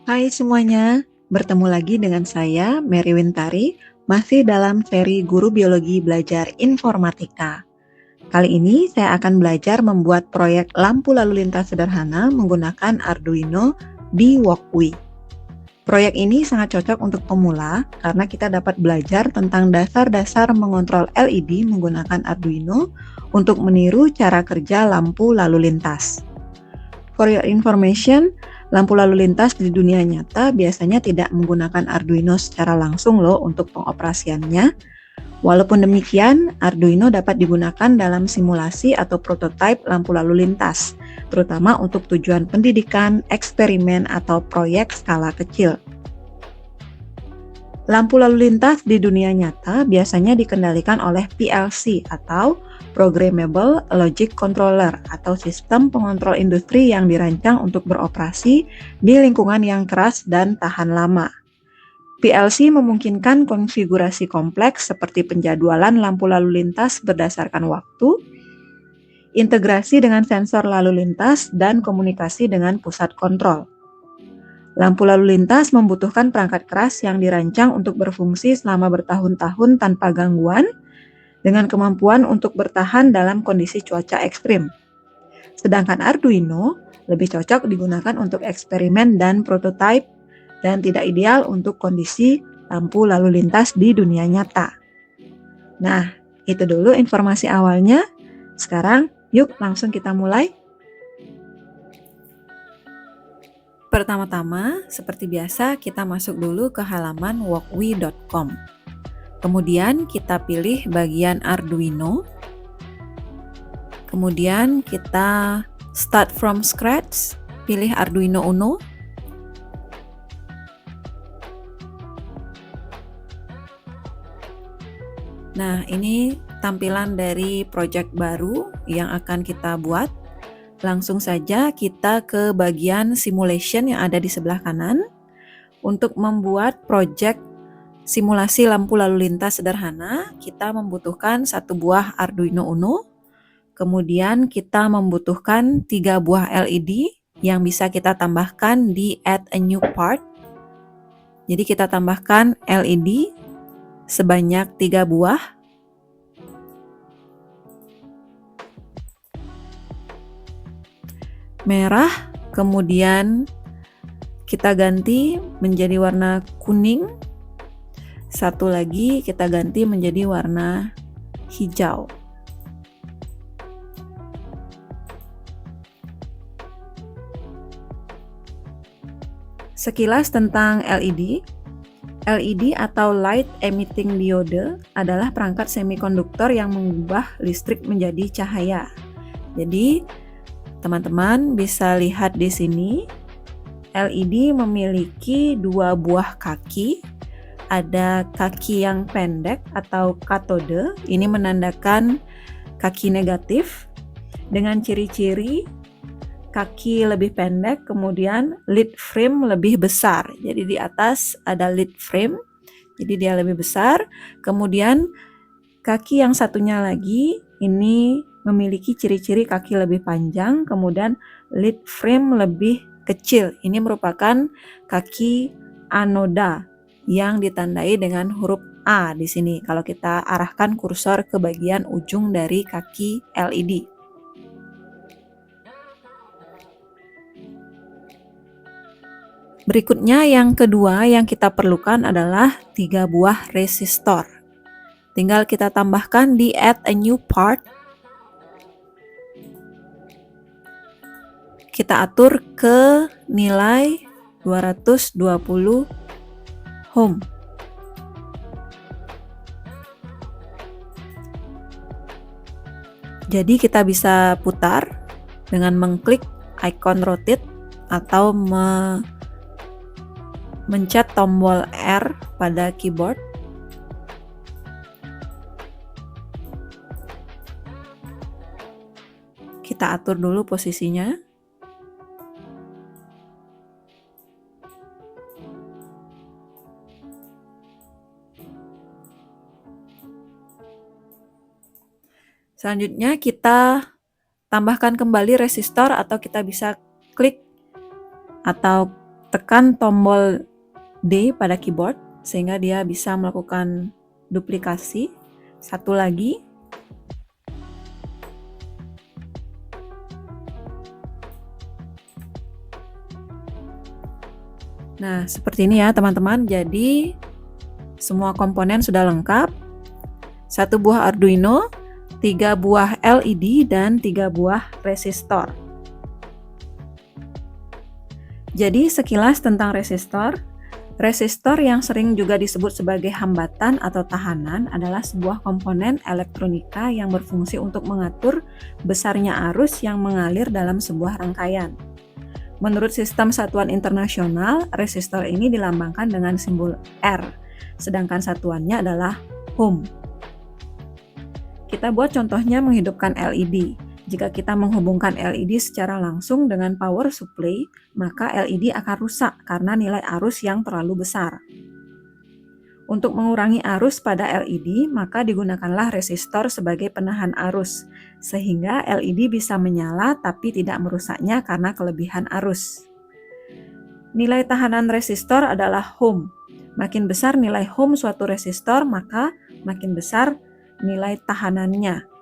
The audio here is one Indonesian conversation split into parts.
Hai semuanya, bertemu lagi dengan saya, Mary Wintari, masih dalam seri Guru Biologi Belajar Informatika. Kali ini saya akan belajar membuat proyek lampu lalu lintas sederhana menggunakan Arduino di Walkway. Proyek ini sangat cocok untuk pemula karena kita dapat belajar tentang dasar-dasar mengontrol LED menggunakan Arduino untuk meniru cara kerja lampu lalu lintas. For your information, lampu lalu lintas di dunia nyata biasanya tidak menggunakan Arduino secara langsung loh untuk pengoperasiannya. Walaupun demikian, Arduino dapat digunakan dalam simulasi atau prototipe lampu lalu lintas, terutama untuk tujuan pendidikan, eksperimen, atau proyek skala kecil. Lampu lalu lintas di dunia nyata biasanya dikendalikan oleh PLC atau Programmable Logic Controller atau sistem pengontrol industri yang dirancang untuk beroperasi di lingkungan yang keras dan tahan lama. PLC memungkinkan konfigurasi kompleks seperti penjadwalan lampu lalu lintas berdasarkan waktu, integrasi dengan sensor lalu lintas, dan komunikasi dengan pusat kontrol. Lampu lalu lintas membutuhkan perangkat keras yang dirancang untuk berfungsi selama bertahun-tahun tanpa gangguan, dengan kemampuan untuk bertahan dalam kondisi cuaca ekstrim. Sedangkan Arduino lebih cocok digunakan untuk eksperimen dan prototipe, dan tidak ideal untuk kondisi lampu lalu lintas di dunia nyata. Nah, itu dulu informasi awalnya. Sekarang, yuk langsung kita mulai. Pertama-tama, seperti biasa, kita masuk dulu ke halaman walkway.com. Kemudian kita pilih bagian Arduino. Kemudian kita start from scratch, pilih Arduino Uno. Nah, ini tampilan dari project baru yang akan kita buat. Langsung saja kita ke bagian simulation yang ada di sebelah kanan. Untuk membuat project simulasi lampu lalu lintas sederhana, kita membutuhkan satu buah Arduino Uno. Kemudian kita membutuhkan 3 buah LED yang bisa kita tambahkan di add a new part. Jadi kita tambahkan LED sebanyak 3 buah. Merah, kemudian kita ganti menjadi warna kuning. Satu lagi kita ganti menjadi warna hijau. Sekilas tentang LED. LED atau Light Emitting Diode adalah perangkat semikonduktor yang mengubah listrik menjadi cahaya. Jadi, teman-teman bisa lihat di sini, LED memiliki 2 buah kaki. Ada kaki yang pendek atau katode, ini menandakan kaki negatif, dengan ciri-ciri kaki lebih pendek, kemudian lead frame lebih besar. Jadi di atas ada lead frame, jadi dia lebih besar. Kemudian kaki yang satunya lagi ini memiliki ciri-ciri kaki lebih panjang, kemudian lead frame lebih kecil. Ini merupakan kaki anoda yang ditandai dengan huruf A di sini kalau kita arahkan kursor ke bagian ujung dari kaki LED. Berikutnya yang kedua yang kita perlukan adalah 3 buah resistor. Tinggal kita tambahkan di add a new part. Kita atur ke nilai 220 ohm. Jadi kita bisa putar dengan mengklik icon rotate atau mencet tombol R pada keyboard. Kita atur dulu posisinya. Selanjutnya kita tambahkan kembali resistor atau kita bisa klik atau tekan tombol D pada keyboard sehingga dia bisa melakukan duplikasi. Satu lagi. Nah, seperti ini ya teman-teman. Jadi semua komponen sudah lengkap. 1 buah Arduino, 3 buah LED, dan 3 buah resistor. Jadi sekilas tentang resistor. Resistor yang sering juga disebut sebagai hambatan atau tahanan adalah sebuah komponen elektronika yang berfungsi untuk mengatur besarnya arus yang mengalir dalam sebuah rangkaian. Menurut Sistem Satuan Internasional, resistor ini dilambangkan dengan simbol R, sedangkan satuannya adalah ohm. Kita buat contohnya menghidupkan LED. Jika kita menghubungkan LED secara langsung dengan power supply, maka LED akan rusak karena nilai arus yang terlalu besar. Untuk mengurangi arus pada LED, maka digunakanlah resistor sebagai penahan arus, sehingga LED bisa menyala tapi tidak merusaknya karena kelebihan arus. Nilai tahanan resistor adalah ohm. Makin besar nilai ohm suatu resistor, maka makin besar nilai tahanannya.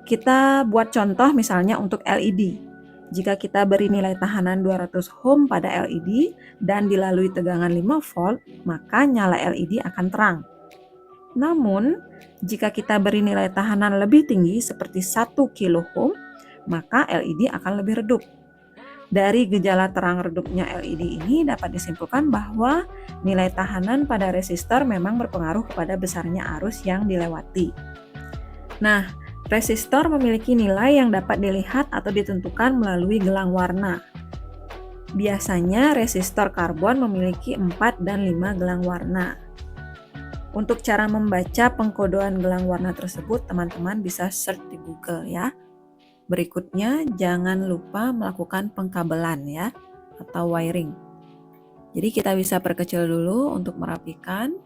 Kita buat contoh misalnya untuk LED. Jika kita beri nilai tahanan 200 ohm pada LED dan dilalui tegangan 5 volt, maka nyala LED akan terang. Namun, jika kita beri nilai tahanan lebih tinggi seperti 1 kilo ohm, maka LED akan lebih redup. Dari gejala terang redupnya LED ini dapat disimpulkan bahwa nilai tahanan pada resistor memang berpengaruh kepada besarnya arus yang dilewati. Nah, resistor memiliki nilai yang dapat dilihat atau ditentukan melalui gelang warna. Biasanya resistor karbon memiliki 4 dan 5 gelang warna. Untuk cara membaca pengkodean gelang warna tersebut, teman-teman bisa search di Google ya. Berikutnya, jangan lupa melakukan pengkabelan ya, atau wiring. Jadi kita bisa perkecil dulu untuk merapikan.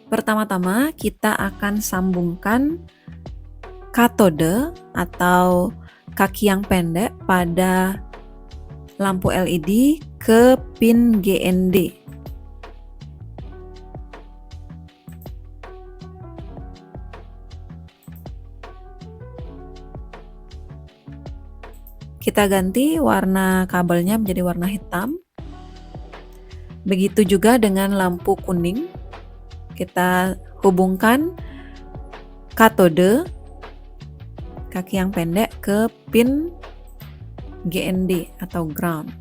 Pertama-tama kita akan sambungkan katode atau kaki yang pendek pada lampu LED ke pin GND. Kita ganti warna kabelnya menjadi warna hitam. Begitu juga dengan lampu kuning. Kita hubungkan katode kaki yang pendek ke pin GND atau ground.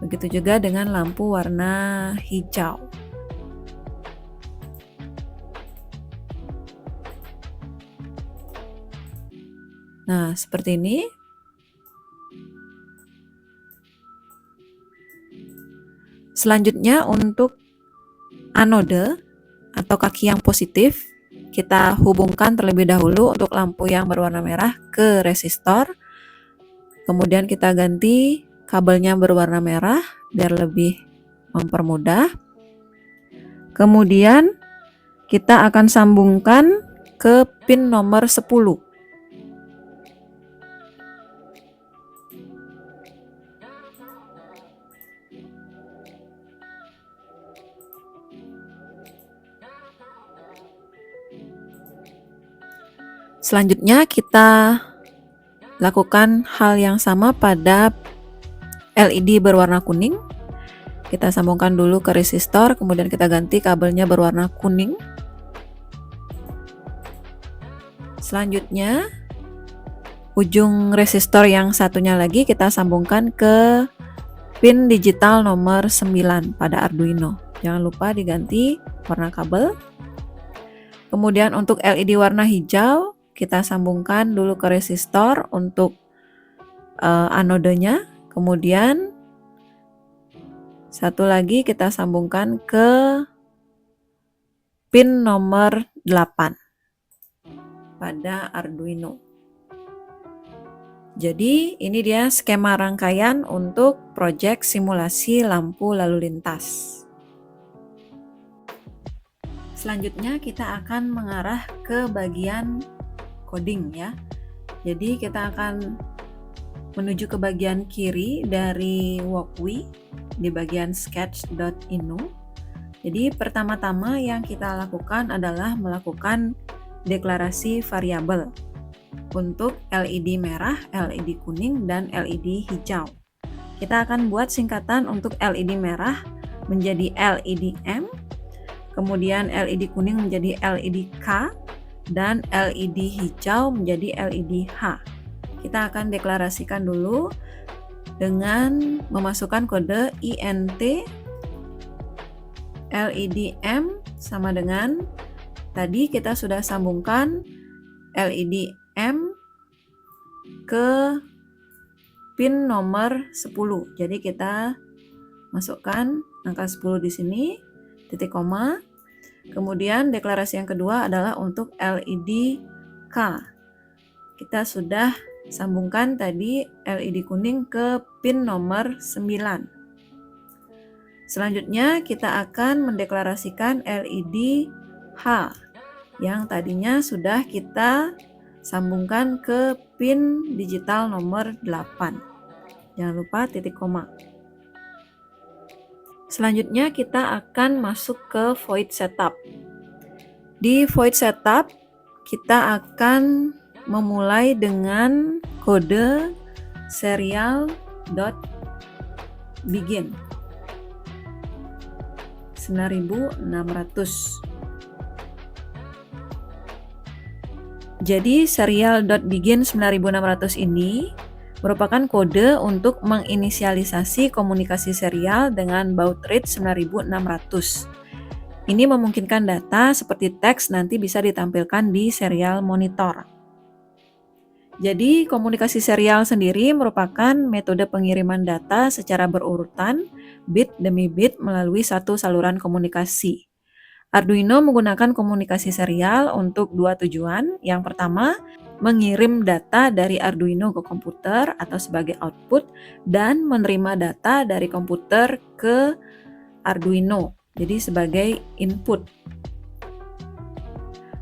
Begitu juga dengan lampu warna hijau. Nah, seperti ini. Selanjutnya untuk anode atau kaki yang positif, kita hubungkan terlebih dahulu untuk lampu yang berwarna merah ke resistor. Kemudian kita ganti kabelnya berwarna merah biar lebih mempermudah. Kemudian kita akan sambungkan ke pin nomor 10. Selanjutnya kita lakukan hal yang sama pada LED berwarna kuning. Kita sambungkan dulu ke resistor, kemudian kita ganti kabelnya berwarna kuning. Selanjutnya, ujung resistor yang satunya lagi kita sambungkan ke pin digital nomor 9 pada Arduino. Jangan lupa diganti warna kabel. Kemudian untuk LED warna hijau, kita sambungkan dulu ke resistor untuk anodenya. Kemudian satu lagi kita sambungkan ke pin nomor 8 pada Arduino. Jadi ini dia skema rangkaian untuk proyek simulasi lampu lalu lintas. Selanjutnya kita akan mengarah ke bagian coding ya. Jadi kita akan menuju ke bagian kiri dari Walkwi di bagian sketch.inu. Jadi pertama-tama yang kita lakukan adalah melakukan deklarasi variabel untuk LED merah, LED kuning, dan LED hijau. Kita akan buat singkatan untuk LED merah menjadi LED M, kemudian LED kuning menjadi LED K, dan LED hijau menjadi LED H. Kita akan deklarasikan dulu dengan memasukkan kode INT LED M sama dengan tadi kita sudah sambungkan LED M ke pin nomor 10. Jadi kita masukkan angka 10 di sini, titik koma. Kemudian deklarasi yang kedua adalah untuk LED K. Kita sudah sambungkan tadi LED kuning ke pin nomor 9. Selanjutnya kita akan mendeklarasikan LED H yang tadinya sudah kita sambungkan ke pin digital nomor 8. Jangan lupa titik koma. Selanjutnya kita akan masuk ke void setup. Di void setup kita akan memulai dengan kode serial.begin 9600. Jadi serial.begin 9600 ini merupakan kode untuk menginisialisasi komunikasi serial dengan baud rate 9600. Ini memungkinkan data seperti teks nanti bisa ditampilkan di serial monitor. Jadi komunikasi serial sendiri merupakan metode pengiriman data secara berurutan, bit demi bit melalui satu saluran komunikasi. Arduino menggunakan komunikasi serial untuk dua tujuan. Yang pertama, mengirim data dari Arduino ke komputer atau sebagai output dan menerima data dari komputer ke Arduino, jadi sebagai input.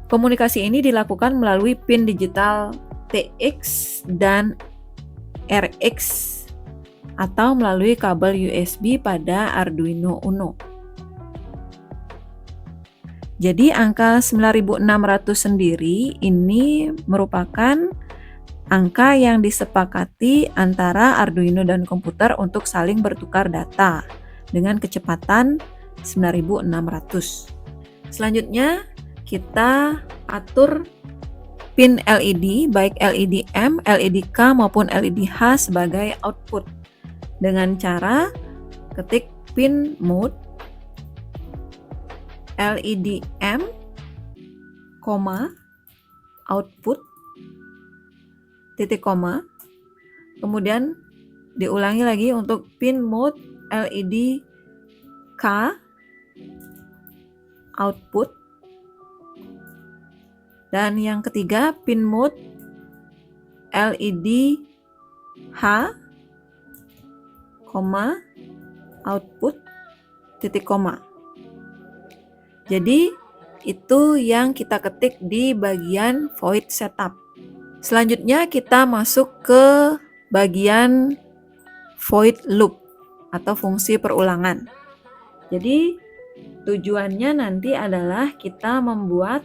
Komunikasi ini dilakukan melalui pin digital TX dan RX atau melalui kabel USB pada Arduino Uno. Jadi angka 9600 sendiri ini merupakan angka yang disepakati antara Arduino dan komputer untuk saling bertukar data dengan kecepatan 9600. Selanjutnya kita atur pin LED baik LED M, LED K maupun LED H sebagai output dengan cara ketik pin mode LED M, output, titik koma, kemudian diulangi lagi untuk pin mode LED K, output, dan yang ketiga pin mode LED H, output, titik koma. Jadi itu yang kita ketik di bagian void setup. Selanjutnya kita masuk ke bagian void loop atau fungsi perulangan. Jadi tujuannya nanti adalah kita membuat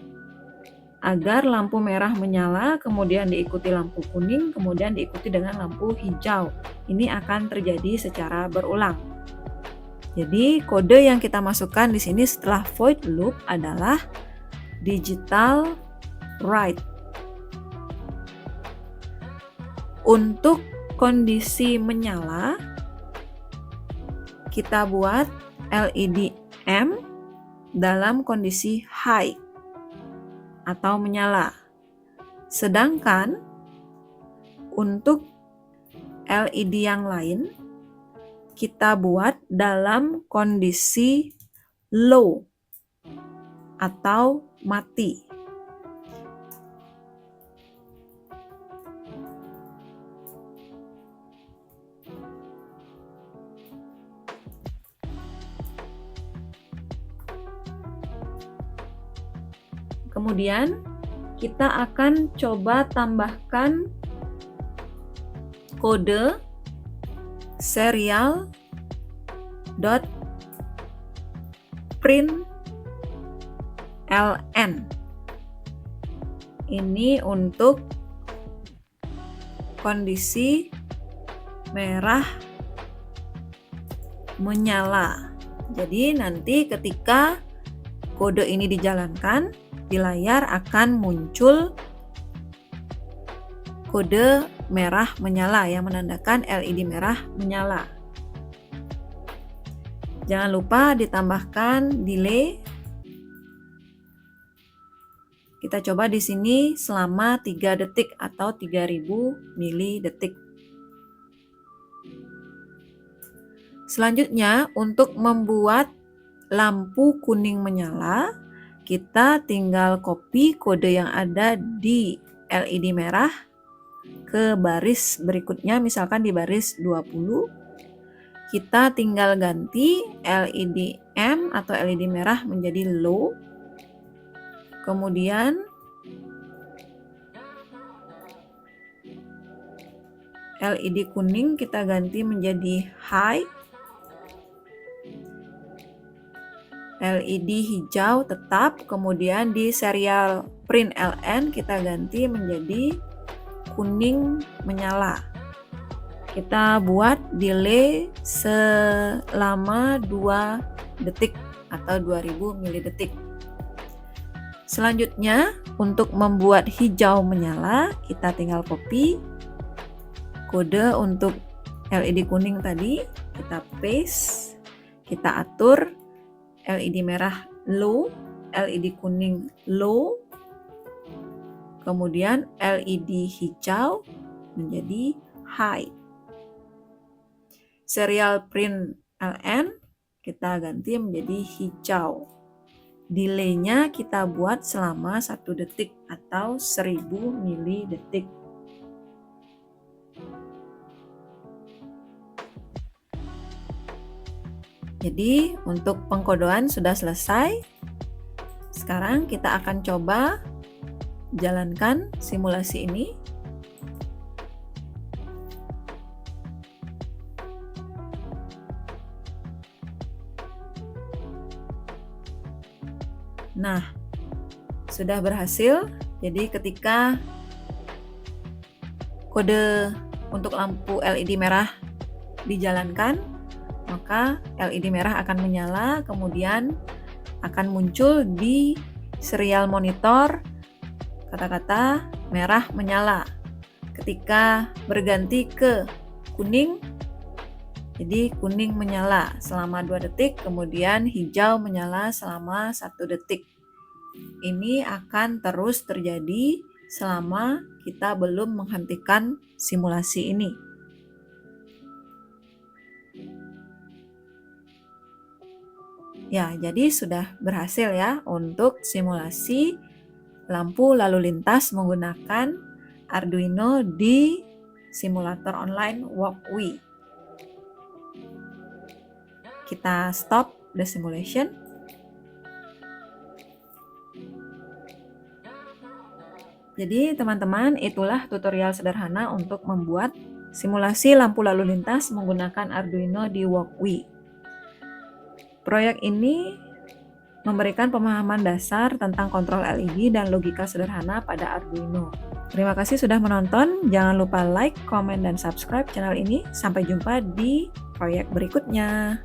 agar lampu merah menyala, kemudian diikuti lampu kuning, kemudian diikuti dengan lampu hijau. Ini akan terjadi secara berulang. Jadi kode yang kita masukkan di sini setelah void loop adalah digital write. Untuk kondisi menyala, kita buat LED M dalam kondisi high atau menyala. Sedangkan untuk LED yang lain kita buat dalam kondisi low atau mati. Kemudian kita akan coba tambahkan kode serial .println. Ini untuk kondisi merah menyala. Jadi nanti ketika kode ini dijalankan, di layar akan muncul kode merah menyala yang menandakan LED merah menyala. Jangan lupa ditambahkan delay. Kita coba di sini selama 3 detik atau 3000 milidetik. Selanjutnya, untuk membuat lampu kuning menyala, kita tinggal copy kode yang ada di LED merah ke baris berikutnya, misalkan di baris 20. Kita tinggal ganti LED M atau LED merah menjadi low. Kemudian LED kuning kita ganti menjadi high. LED hijau tetap, kemudian di serial println kita ganti menjadi kuning menyala. Kita buat delay selama 2 detik atau 2000 milidetik. Selanjutnya, untuk membuat hijau menyala, kita tinggal copy kode untuk LED kuning tadi, kita paste, kita atur LED merah low, LED kuning low, kemudian LED hijau menjadi high. Serial println kita ganti menjadi hijau. Delaynya kita buat selama 1 detik atau 1000 milidetik. Jadi untuk pengkodoan sudah selesai. Sekarang kita akan coba jalankan simulasi ini. Nah, sudah berhasil. Jadi ketika kode untuk lampu LED merah dijalankan, maka LED merah akan menyala, kemudian akan muncul di serial monitor kata-kata merah menyala. Ketika berganti ke kuning, jadi kuning menyala selama 2 detik, kemudian hijau menyala selama 1 detik. Ini akan terus terjadi selama kita belum menghentikan simulasi ini. Ya, jadi sudah berhasil ya untuk simulasi lampu lalu lintas menggunakan Arduino di simulator online Walkway. Kita stop the simulation. Jadi teman-teman, itulah tutorial sederhana untuk membuat simulasi lampu lalu lintas menggunakan Arduino di Walkway. Proyek ini memberikan pemahaman dasar tentang kontrol LED dan logika sederhana pada Arduino. Terima kasih sudah menonton. Jangan lupa like, komen, dan subscribe channel ini. Sampai jumpa di proyek berikutnya.